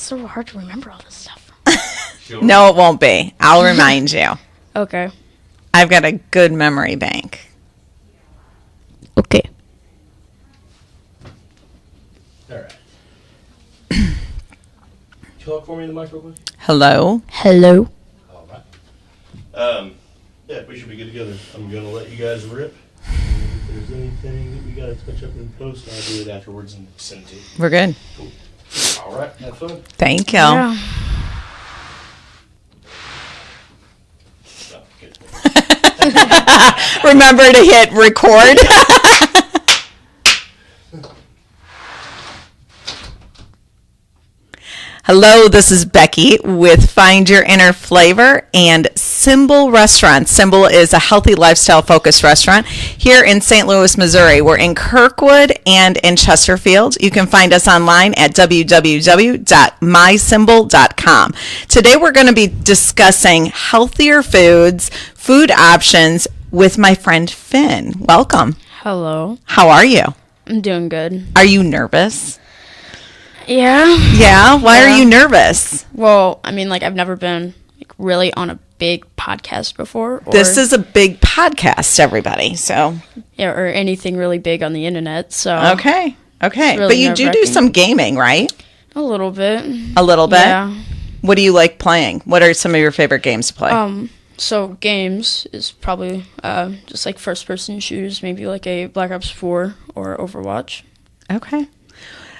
so hard to remember all this stuff. Sure. No, it won't be. I'll remind you. Okay. I've got a good memory bank. Okay. All right. Talk for me in the microphone. Hello? Hello. All right. Yeah, we should be good together. I'm gonna let you guys rip. If there's anything that we gotta touch up in post, I'll do it afterwards and send it to you. We're good. Cool. All right. Have fun. Thank you. Yeah. Oh, good. Remember to hit record. Hello, this is Becky with Find Your Inner Flavor and SymBowl Restaurant. SymBowl is a healthy lifestyle-focused restaurant here in St. Louis, Missouri. We're in Kirkwood and in Chesterfield. You can find us online at www.mysymbowl.com. Today we're going to be discussing healthier foods, food options with my friend Finn. Welcome. Hello. How are you? I'm doing good. Are you nervous? Yeah. Yeah? Why are Yeah. you nervous? Well, I mean, like, I've never been really on a big podcast before. Or, This is a big podcast, everybody. So or anything really big on the internet. So okay. It's really But you do nerve-wracking. some gaming, right? a little bit. A little bit? Yeah. What do you like playing? What are some of your favorite games to play? So games is probably just like first-person shooters, maybe like a Black Ops 4 or Overwatch. Okay.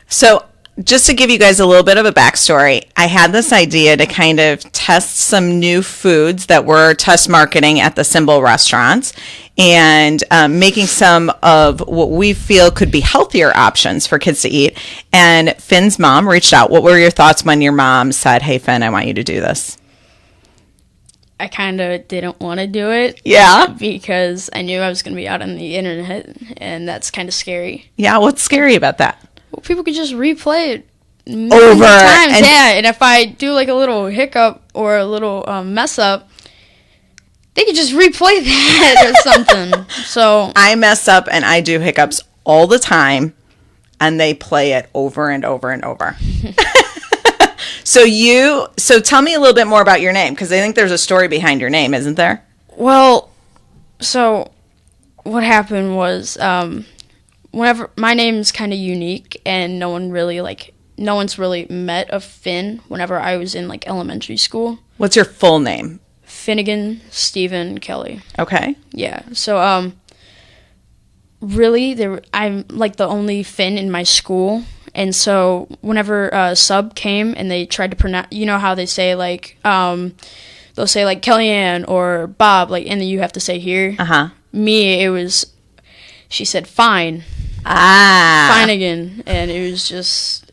So just to give you guys a little bit of a backstory, I had this idea to kind of test some new foods that we're test marketing at the SymBowl restaurants and making some of what we feel could be healthier options for kids to eat. And Finn's mom reached out. What were your thoughts when your mom said, hey, Finn, I want you to do this? I kind of didn't want to do it. Yeah? Because I knew I was going to be out on the internet, and that's kind of scary. Yeah, what's scary about that? Well, people could just replay it Over times, and- yeah. And if I do like a little hiccup or a little mess up, they could just replay that or something. So I mess up and I do hiccups all the time, and they play it over and over and over. So tell me a little bit more about your name, because I think there's a story behind your name, isn't there? Well, so what happened was whenever my name's kind of unique, and no one's really met a Finn whenever I was in like elementary school. What's your full name? Finnegan Stephen Kelly. Okay. Yeah. So really I'm like the only Finn in my school. And so whenever a sub came and they tried to pronounce, you know how they say like, they'll say like Kellyanne or Bob, like, and then you have to say here. Uh-huh. Me, she said fine. Fine again. And it was just.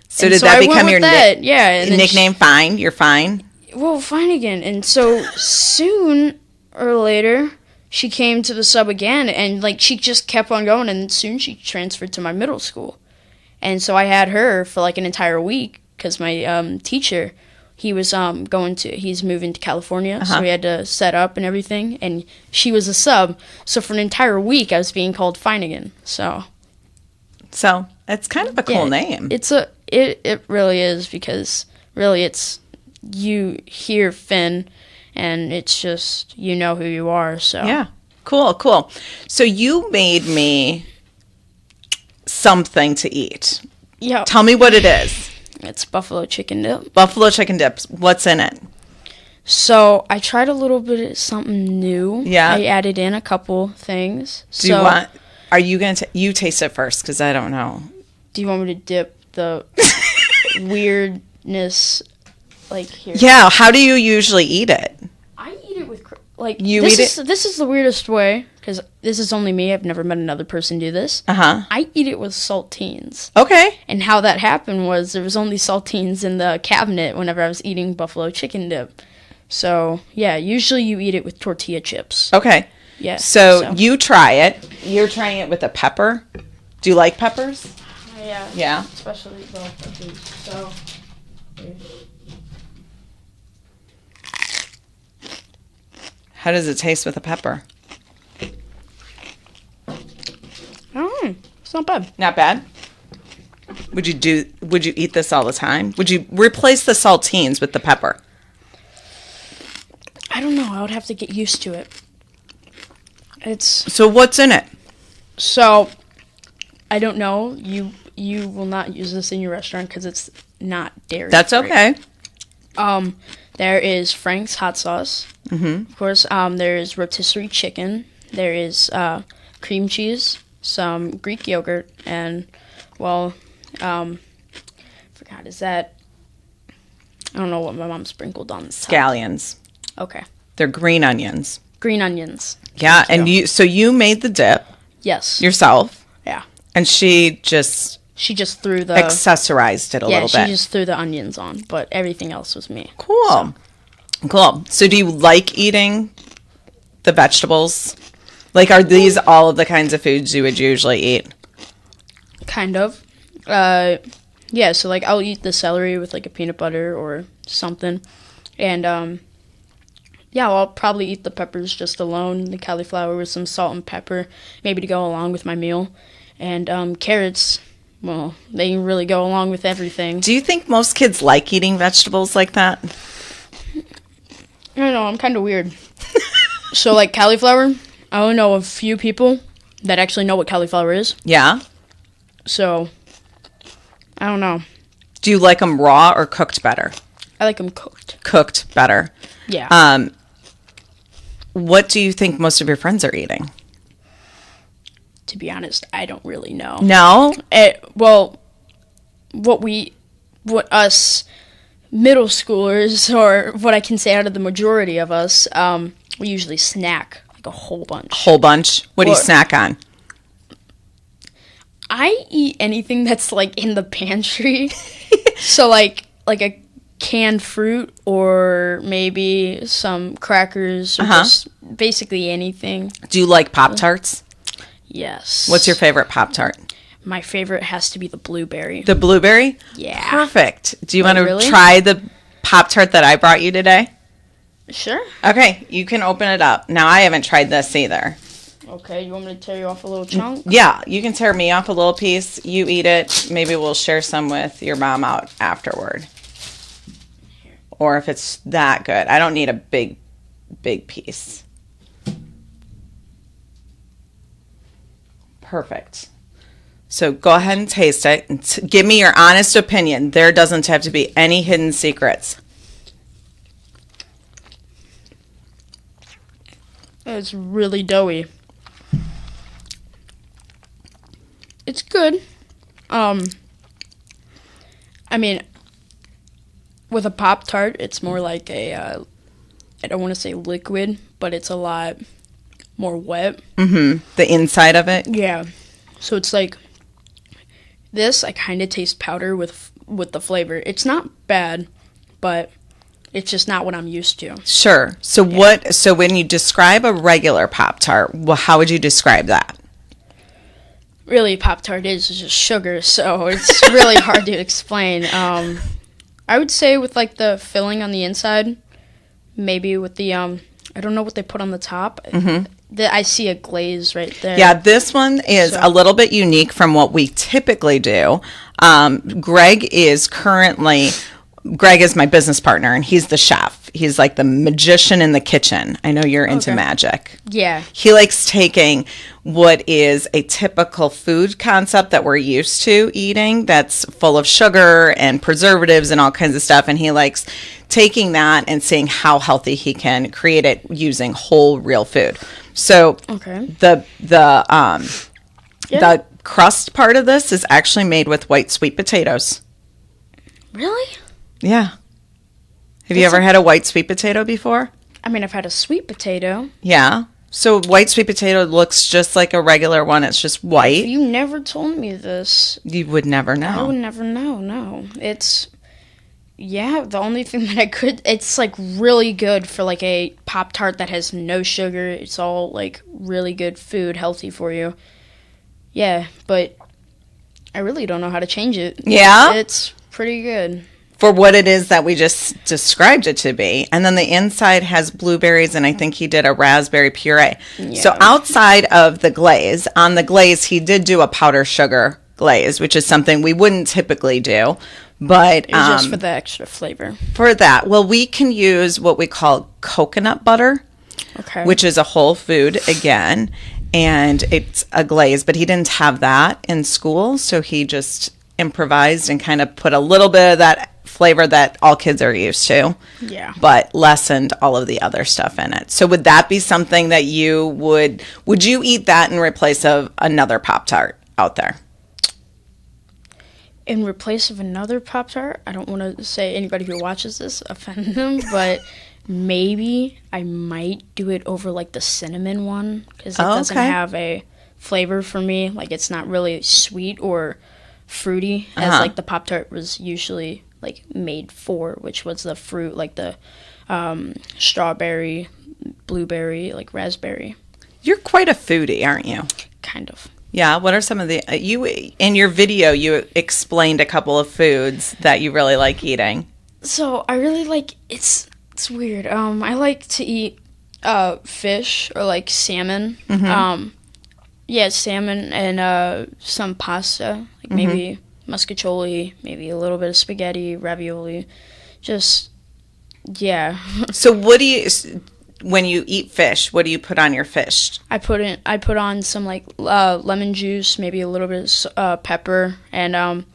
So did that become your yeah, and nickname? Fine? You're fine? Well, fine again. And so soon or later, she came to the sub again, and like she just kept on going, and soon she transferred to my middle school. And so I had her for like an entire week because my teacher, he's moving to California, so we had to set up and everything, and she was a sub. So for an entire week, I was being called Fine again. So it's kind of a cool name. It really is, because really it's, you hear Finn and it's just, you know who you are. So Yeah. Cool. So you made me something to eat. Yeah. Tell me what it is. It's buffalo chicken dip. Buffalo chicken dips. What's in it? So I tried a little bit of something new. Yeah. I added in a couple things. Are you going to, you taste it first, because I don't know. Do you want me to dip the weirdness like here? Yeah, how do you usually eat it? I eat it with like This is the weirdest way, because this is only me. I've never met another person do this. I eat it with saltines. Okay. And how that happened was there was only saltines in the cabinet whenever I was eating buffalo chicken dip. So yeah, usually you eat it with tortilla chips. Okay. Yeah. So you try it. You're trying it with a pepper. Do you like peppers? Yeah. Yeah. Especially bell peppers. So. How does it taste with a pepper? It's not bad. Not bad. Would you eat this all the time? Would you replace the saltines with the pepper? I don't know. I would have to get used to it. So what's in it? So, I don't know. You will not use this in your restaurant because it's not dairy. That's okay. There is Frank's hot sauce. Mm-hmm. Of course, there is rotisserie chicken. There is cream cheese, some Greek yogurt, and, well, forgot, is that, I don't know what my mom sprinkled on the top. Scallions. Okay. They're green onions. Green onions. Yeah, and you made the dip. Yes. Yourself. Yeah. And she just threw the... accessorized it a little bit. Yeah, she just threw the onions on, but everything else was me. Cool. Cool. So do you like eating the vegetables? Like, are these all of the kinds of foods you would usually eat? Kind of. Yeah, so, like, I'll eat the celery with, like, a peanut butter or something. And, yeah, I'll probably eat the peppers just alone, the cauliflower with some salt and pepper, maybe to go along with my meal. And carrots, well, they really go along with everything. Do you think most kids like eating vegetables like that? I don't know, I'm kind of weird. So, like, cauliflower, I only know a few people that actually know what cauliflower is. Yeah? So, I don't know. Do you like them raw or cooked better? I like them cooked. Cooked better. Yeah. What do you think most of your friends are eating? To be honest, I don't really know. No? Well, what us middle schoolers, or what I can say out of the majority of us, we usually snack like a whole bunch. Whole bunch? What do you snack on? I eat anything that's like in the pantry. So like a canned fruit, or maybe some crackers, or just basically anything. Do you like Pop-Tarts? Yes. What's your favorite Pop-Tart? My favorite has to be the blueberry. The blueberry? Yeah. Perfect. Do you want to really? try the Pop-Tart that I brought you today? Sure. Okay, you can open it up. Now, I haven't tried this either. Okay, you want me to tear you off a little chunk? Yeah, you can tear me off a little piece. You eat it. Maybe we'll share some with your mom out afterward. Or if it's that good. I don't need a big piece. Perfect. So go ahead and taste it. And give me your honest opinion. There doesn't have to be any hidden secrets. It's really doughy. It's good. I mean, with a Pop-Tart, it's more like a, I don't want to say liquid, but it's a lot more wet. Mm-hmm. The inside of it? Yeah. So it's like, this, I kind of taste powder with the flavor. It's not bad, but it's just not what I'm used to. Sure. So so when you describe a regular Pop-Tart, well, how would you describe that? Really, Pop-Tart is just sugar, so it's really hard to explain. I would say with, like, the filling on the inside, maybe with the, I don't know what they put on the top. Mm-hmm. I see a glaze right there. Yeah, this one is a little bit unique from what we typically do. Greg is my business partner, and he's the chef. He's like the magician in the kitchen. I know you're into magic. Yeah. He likes taking what is a typical food concept that we're used to eating that's full of sugar and preservatives and all kinds of stuff, and he likes taking that and seeing how healthy he can create it using whole real food. So the crust part of this is actually made with white sweet potatoes. Really? Yeah. Have you ever had a white sweet potato before? I mean, I've had a sweet potato. Yeah. So white sweet potato looks just like a regular one. It's just white. You never told me this. You would never know. I would never know, no. It's, yeah, the only thing that I could, it's like really good for like a Pop-Tart that has no sugar. It's all like really good food, healthy for you. Yeah, but I really don't know how to change it. Yeah? It's pretty good. For what it is that we just described it to be. And then the inside has blueberries, and I think he did a raspberry puree. Yeah. So outside of the glaze, on the glaze, he did do a powdered sugar glaze, which is something we wouldn't typically do. But It's just for the extra flavor. for that, well, we can use what we call coconut butter, Okay. which is a whole food again, and it's a glaze. But he didn't have that in school, so he just improvised and kind of put a little bit of that flavor that all kids are used to, Yeah. but lessened all of the other stuff in it. So would that be something that you would you eat that in replace of another Pop-Tart out there? In replace of another Pop-Tart, I don't want to say anybody who watches this offend them, but maybe I might do it over like the cinnamon one because it doesn't okay. have a flavor for me. Like it's not really sweet or fruity as Uh-huh. like the Pop-Tart was usually like made for, which was the fruit like the strawberry, blueberry, like raspberry, You're quite a foodie, aren't you? kind of. Yeah. What are some of the you in your video? You explained a couple of foods that you really like eating. So I really like it's weird. I like to eat fish or like salmon. Yeah, salmon and some pasta, like maybe muscatoli, maybe a little bit of spaghetti, ravioli. Just yeah. So what do you when you eat fish? What do you put on your fish? I put on some like lemon juice, maybe a little bit of pepper, and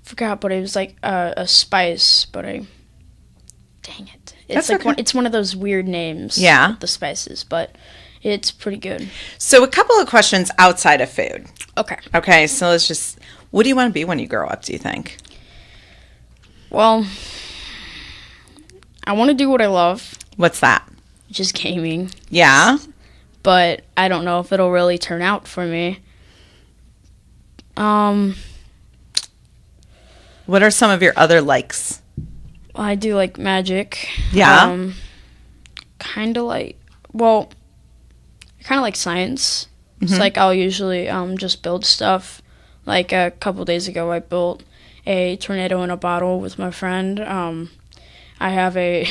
forgot, but it was like a spice, but dang it. It's That's like okay. it's one of those weird names. Yeah. With the spices, but it's pretty good. So a couple of questions outside of food. Okay. Okay, so let's just. What do you want to be when you grow up? Do you think? Well, I want to do what I love, What's that? which is gaming, Yeah. but I don't know if it'll really turn out for me. What are some of your other likes? I do like magic. Yeah. Kind of like, well, I kind of like science. It's like I'll usually just build stuff. Like a couple days ago, I built a tornado in a bottle with my friend. I have a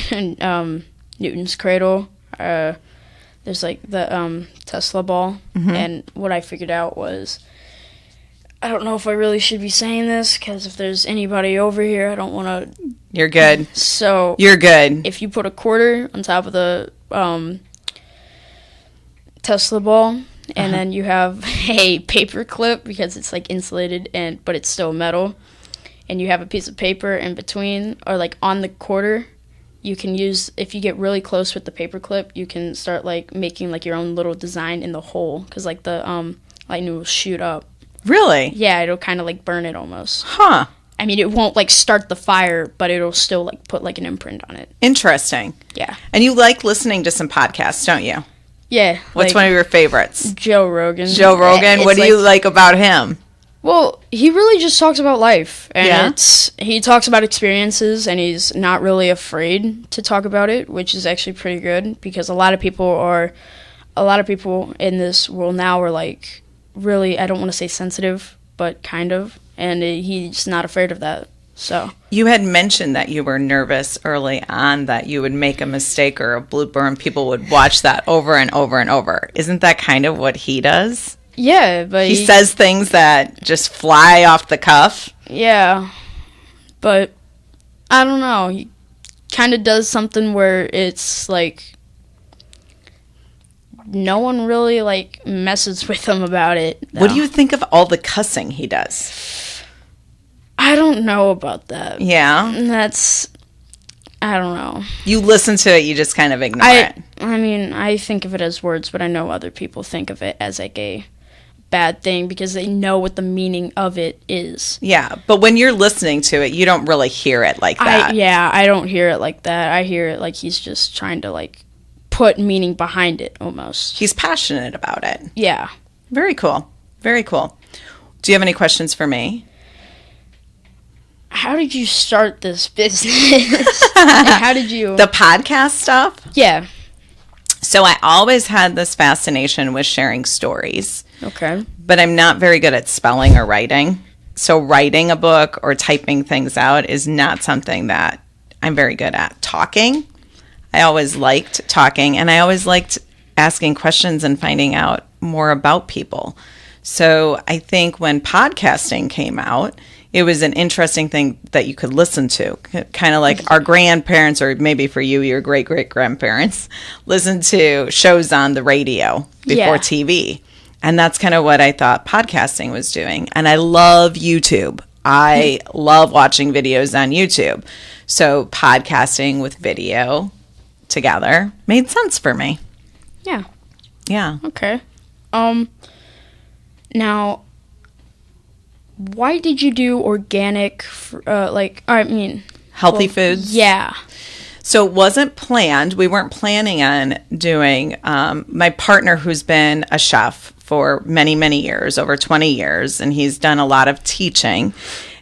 Newton's cradle. There's like the Tesla ball. And what I figured out was, I don't know if I really should be saying this, because if there's anybody over here, I don't want to. You're good. So You're good. if you put a quarter on top of the Tesla ball, and then you have a paper clip because it's like insulated but it's still metal, and you have a piece of paper in between or like on the quarter, you can use, if you get really close with the paper clip, you can start like making like your own little design in the hole, because like the lightning will shoot up. Really? Yeah, it'll kind of like burn it almost. Huh. I mean, it won't like start the fire, but it'll still like put like an imprint on it. Interesting. Yeah. And you like listening to some podcasts, don't you? Yeah. What's like one of your favorites? Joe Rogan. Joe Rogan. It's What do you like about him? Well, he really just talks about life, and Yeah? he talks about experiences, and he's not really afraid to talk about it, which is actually pretty good, because a lot of people in this world now are like really, I don't want to say sensitive, but kind of, and he's not afraid of that. So You had mentioned that you were nervous early on that you would make a mistake or a blooper and people would watch that over and over and over. Isn't that kind of what he does? yeah, but He says things that just fly off the cuff. yeah, but I don't know. He kind of does something where it's like no one really like messes with him about it. What though. do you think of all the cussing he does? I don't know about that. Yeah. I don't know. You listen to it, you just kind of ignore it. I mean, I think of it as words, but I know other people think of it as like a bad thing because they know what the meaning of it is. Yeah, but when you're listening to it, you don't really hear it like that. I don't hear it like that. I hear it like he's just trying to like put meaning behind it almost. He's passionate about it. Yeah. Very cool. Very cool. Do you have any questions for me? How did you start this business? How did you? The podcast stuff? Yeah. So I always had this fascination with sharing stories, Okay. but I'm not very good at spelling or writing. So writing a book or typing things out is not something that I'm very good at. Talking, I always liked talking, and I always liked asking questions and finding out more about people. So I think when podcasting came out, it was an interesting thing that you could listen to. Kind of like our grandparents, or maybe for you, your great-great-grandparents, listened to shows on the radio before TV. And that's kind of what I thought podcasting was doing. And I love YouTube. I love watching videos on YouTube. So podcasting with video together made sense for me. Yeah. Yeah. Okay. Now, why did you do organic, healthy foods? Yeah. So it wasn't planned. We weren't planning on doing, my partner who's been a chef for many, many years, over 20 years, and he's done a lot of teaching.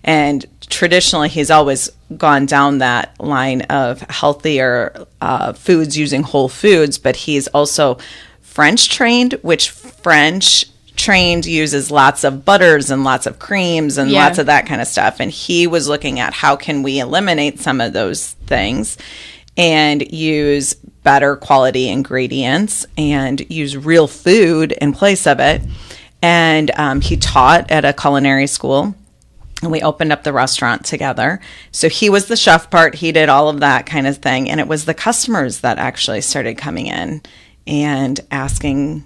And traditionally, he's always gone down that line of healthier foods using whole foods, but he's also French trained, which French trained uses lots of butters and lots of creams and lots of that kind of stuff. And he was looking at how can we eliminate some of those things and use better quality ingredients and use real food in place of it. And he taught at a culinary school, and we opened up the restaurant together. So he was the chef part. He did all of that kind of thing. And it was the customers that actually started coming in and asking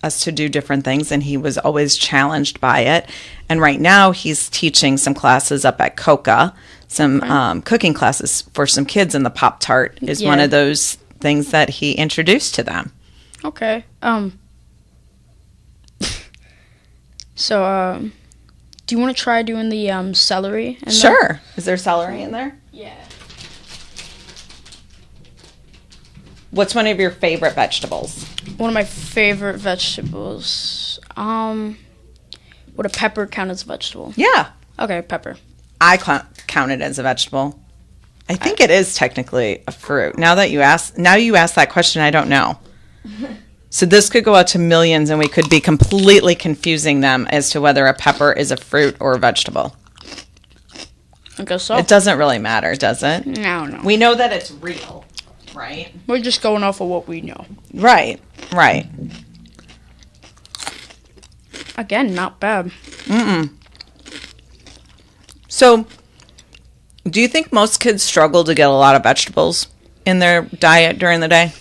us to do different things, and he was always challenged by it. And right now he's teaching some classes up at Coca, some cooking classes for some kids, and the Pop-Tart is one of those things that he introduced to them. Okay. So, do you want to try doing the celery? Sure. Is there celery in there? Yeah. What's one of your favorite vegetables? One of my favorite vegetables. Would a pepper count as a vegetable? Yeah. Okay, pepper. I count it as a vegetable. I think it is technically a fruit. Now you ask that question, I don't know. So this could go out to millions, and we could be completely confusing them as to whether a pepper is a fruit or a vegetable. I guess so. It doesn't really matter, does it? No. We know that it's real, right? We're just going off of what we know. Right. Again, not bad. So, do you think most kids struggle to get a lot of vegetables in their diet during the day?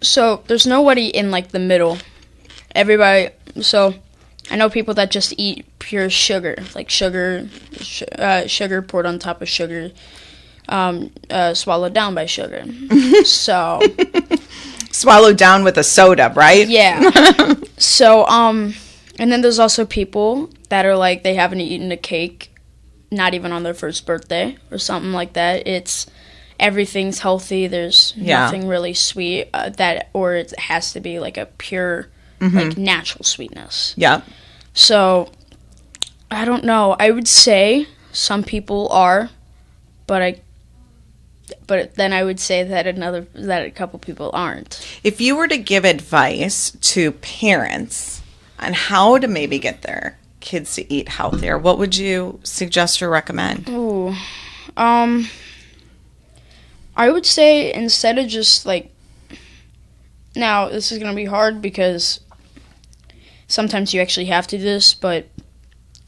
So, there's nobody in, the middle. Everybody, so, I know people that just eat pure sugar. Like sugar poured on top of sugar, swallowed down by sugar. So... Swallowed down with a soda, right? Yeah. So, and then there's also people that are they haven't eaten a cake, not even on their first birthday or something like that. Everything's healthy. There's nothing really sweet or it has to be a pure, natural sweetness. Yeah. So, I don't know. I would say some people are, but then I would say that a couple people aren't. If you were to give advice to parents on how to maybe get their kids to eat healthier, what would you suggest or recommend? Ooh, I would say instead of just now this is gonna be hard because sometimes you actually have to do this, but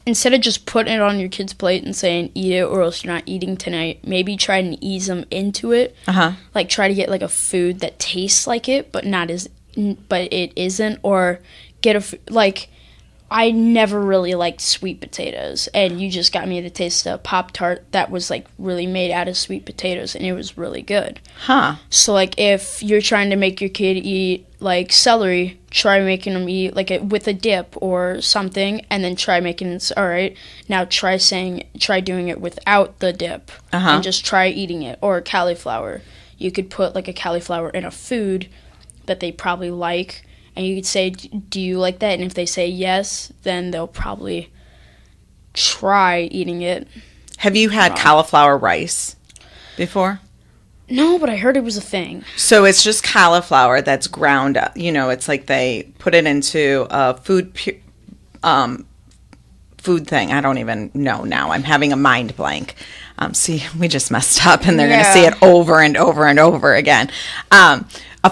instead of just putting it on your kid's plate and saying eat it or else you're not eating tonight, maybe try and ease them into it. Try to get a food that tastes like it but it isn't, or get I never really liked sweet potatoes, and you just got me to taste a Pop-Tart that was really made out of sweet potatoes, and it was really good. So if you're trying to make your kid eat celery, try making them eat with a dip or something, and then try making it all right. Now try doing it without the dip, and just try eating it. Or cauliflower, you could put a cauliflower in a food that they probably like. And you could say, do you like that? And if they say yes, then they'll probably try eating it. Have you had cauliflower rice before? No, but I heard it was a thing. So it's just cauliflower that's ground up. It's they put it into a food thing. I don't even know now. I'm having a mind blank. See, we just messed up, and they're going to see it over and over and over again. A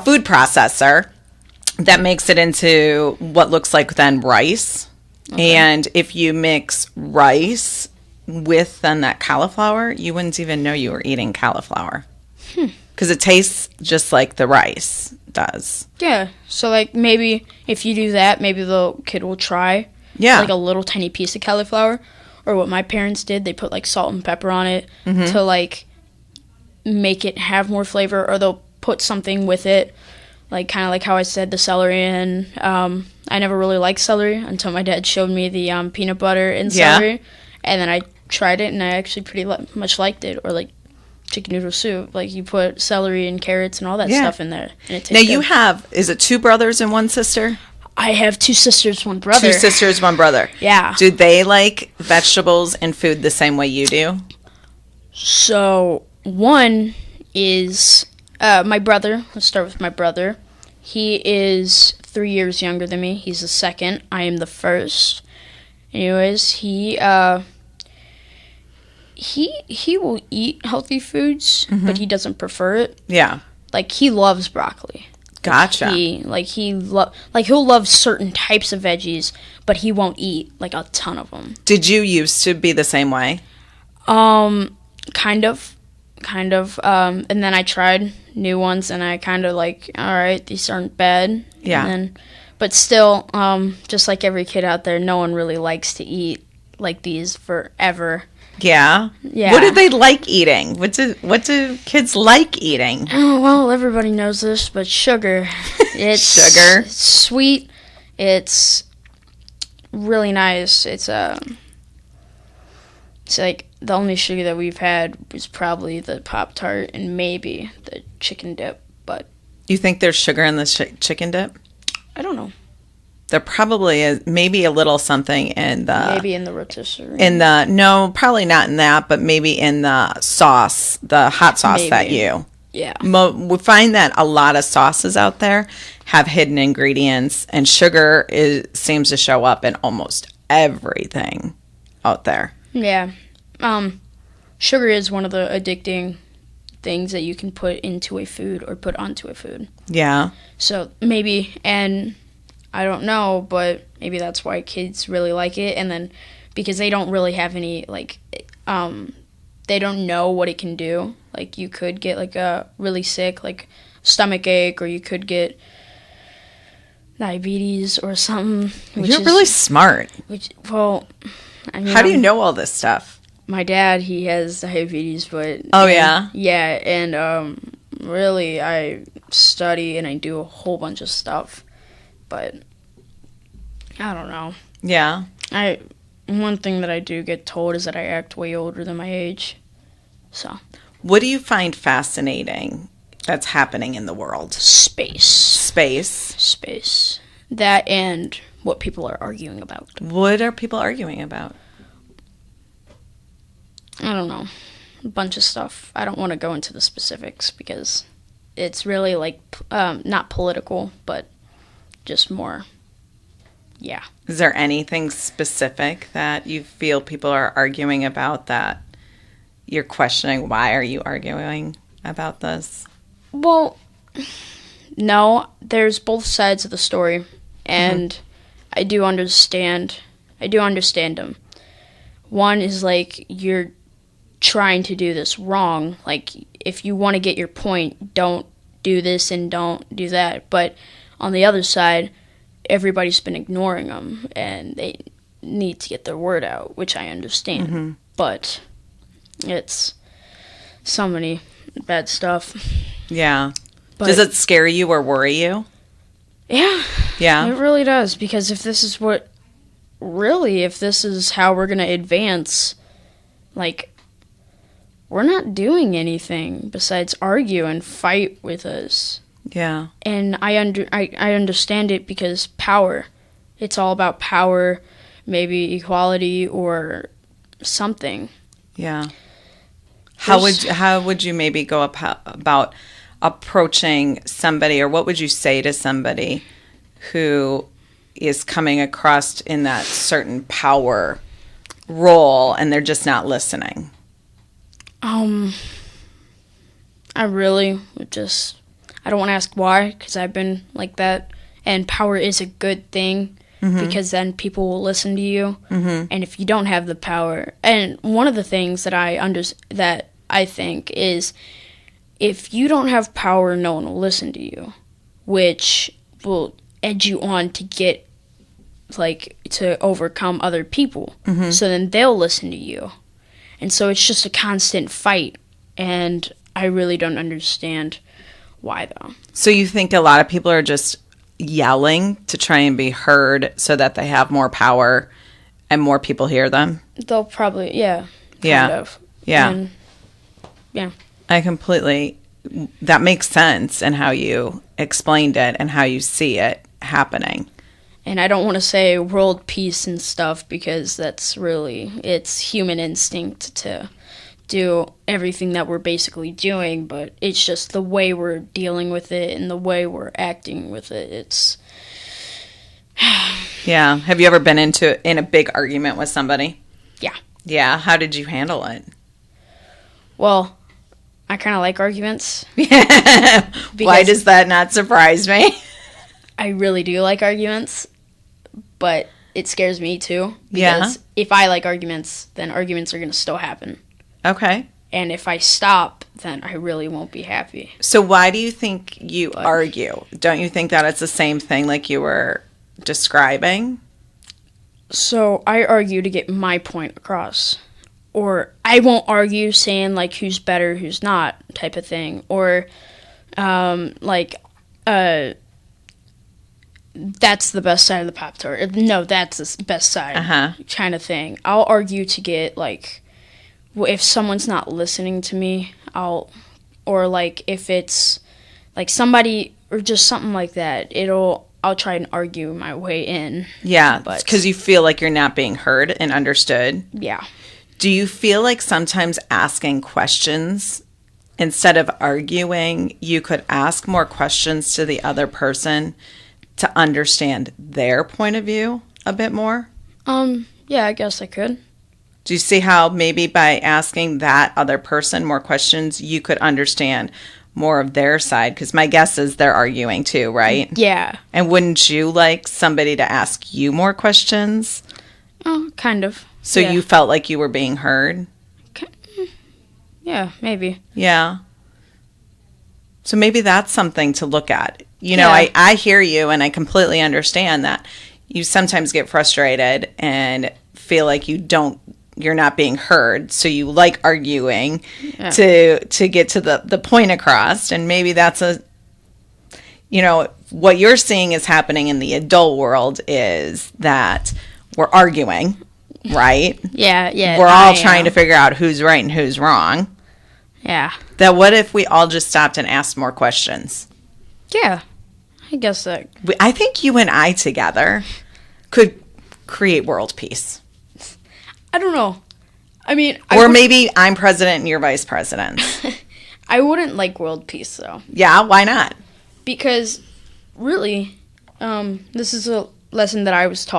food processor. that makes it into what looks like then rice. Okay. And if you mix rice with then that cauliflower, you wouldn't even know you were eating cauliflower. Because it tastes just like the rice does. Yeah. So, like, maybe if you do that, maybe the kid will try like a little tiny piece of cauliflower. Or what my parents did, they put, like, salt and pepper on it to, like, make it have more flavor. Or they'll put something with it, like, kind of like how I said, the celery. And I never really liked celery until my dad showed me the peanut butter and celery. And then I tried it, and I actually pretty much liked it. Or, like, chicken noodle soup. Like, you put celery and carrots and all that stuff in there. And it tastes good. You have, is it 2 brothers and 1 sister? I have 2 sisters, 1 brother. 2 sisters, 1 brother. Yeah. Do they like vegetables and food the same way you do? So, one is my brother. Let's start with my brother. He is 3 years younger than me. He's the second. I am the first. Anyways, he will eat healthy foods, but he doesn't prefer it. Yeah. Like, he loves broccoli. Gotcha. He'll love certain types of veggies, but he won't eat like a ton of them. Did you used to be the same way? Kind of. And then I tried new ones, and I kind of like, all right, these aren't bad. Yeah. But still, just like every kid out there, no one really likes to eat like these forever. Yeah. Yeah. What do they like eating? What do kids like eating? Oh, well, everybody knows this, but sugar. It's sugar. It's sweet. It's really nice. It's like the only sugar that we've had was probably the Pop-Tart and maybe the chicken dip, but You think there's sugar in the chicken dip? I don't know. There probably is, maybe a little something in the... Maybe in the rotisserie. No, probably not in that, but maybe in the sauce, the hot sauce Maybe. that you... Yeah. We find that a lot of sauces out there have hidden ingredients, and sugar seems to show up in almost everything out there. Yeah. Sugar is one of the addicting things that you can put into a food or put onto a food. Yeah. So maybe, and I don't know, but maybe that's why kids really like it. And then because they don't really have any, like, they don't know what it can do. Like, you could get, like, a really sick, like, stomach ache, or you could get diabetes or something. You're really smart. Well, I mean, how do you know all this stuff? My dad, he has diabetes, but... Oh, yeah? Yeah, and really, I study and I do a whole bunch of stuff, but I don't know. Yeah? One thing that I do get told is that I act way older than my age, so... What do you find fascinating that's happening in the world? Space. That and what people are arguing about. What are people arguing about? I don't know. A bunch of stuff. I don't want to go into the specifics because it's really like not political, but just more, yeah. Is there anything specific that you feel people are arguing about that you're questioning? Why are you arguing about this? Well, no, there's both sides of the story, and I do understand them. One is like, you're trying to do this wrong. Like, if you want to get your point, don't do this and don't do that. But on the other side, everybody's been ignoring them, and they need to get their word out, which I understand. But it's so many bad stuff. Yeah. But does it scare you or worry you? Yeah. Yeah. It really does, because if this is how we're going to advance, like, we're not doing anything besides argue and fight with us. Yeah. And I understand it because power. It's all about power, maybe equality or something. Yeah. How would you maybe go about approaching somebody, or what would you say to somebody who is coming across in that certain power role and they're just not listening? I really would I don't want to ask why, because I've been like that, and power is a good thing because then people will listen to you. And if you don't have the power, and one of the things that I think is, if you don't have power, no one will listen to you, which will edge you on to get, like, to overcome other people. So then they'll listen to you. And so it's just a constant fight, and I really don't understand why, though. So you think a lot of people are just yelling to try and be heard so that they have more power and more people hear them? They'll probably, kind of. Yeah. And, yeah. That makes sense in how you explained it and how you see it happening. And I don't want to say world peace and stuff because it's human instinct to do everything that we're basically doing, but it's just the way we're dealing with it and the way we're acting with it. It's... Yeah. Have you ever been in a big argument with somebody? Yeah. Yeah. How did you handle it? Well, I kind of like arguments. Why does that not surprise me? I really do like arguments, but it scares me too. Yeah. Because if I like arguments, then arguments are going to still happen. Okay. And if I stop, then I really won't be happy. So why do you think you argue? Don't you think that it's the same thing like you were describing? So I argue to get my point across. Or I won't argue saying, like, who's better, who's not, type of thing. Or, that's the best side of the Pop-Tart. No, that's the best side, kind of thing. I'll argue to get, like, if someone's not listening to me, or, like, if it's, like, somebody, or just something like that, I'll try and argue my way in. Yeah, because you feel like you're not being heard and understood. Yeah. Do you feel like sometimes asking questions, instead of arguing, you could ask more questions to the other person to understand their point of view a bit more? Yeah, I guess I could. Do you see how maybe by asking that other person more questions, you could understand more of their side? Because my guess is they're arguing too, right? Yeah. And wouldn't you like somebody to ask you more questions? Oh, kind of. So you felt like you were being heard? Yeah, maybe. Yeah. So maybe that's something to look at. You know, I hear you, and I completely understand that you sometimes get frustrated and feel like you're not being heard. So you like arguing to get to the point across. And maybe that's what you're seeing is happening in the adult world is that we're arguing. Right? Yeah. We're all trying to figure out who's right and who's wrong. Yeah. That what if we all just stopped and asked more questions? Yeah. I guess that. I think you and I together could create world peace. I don't know. I mean... maybe I'm president and you're vice president. I wouldn't like world peace, though. Yeah? Why not? Because, really, this is a lesson that I was taught.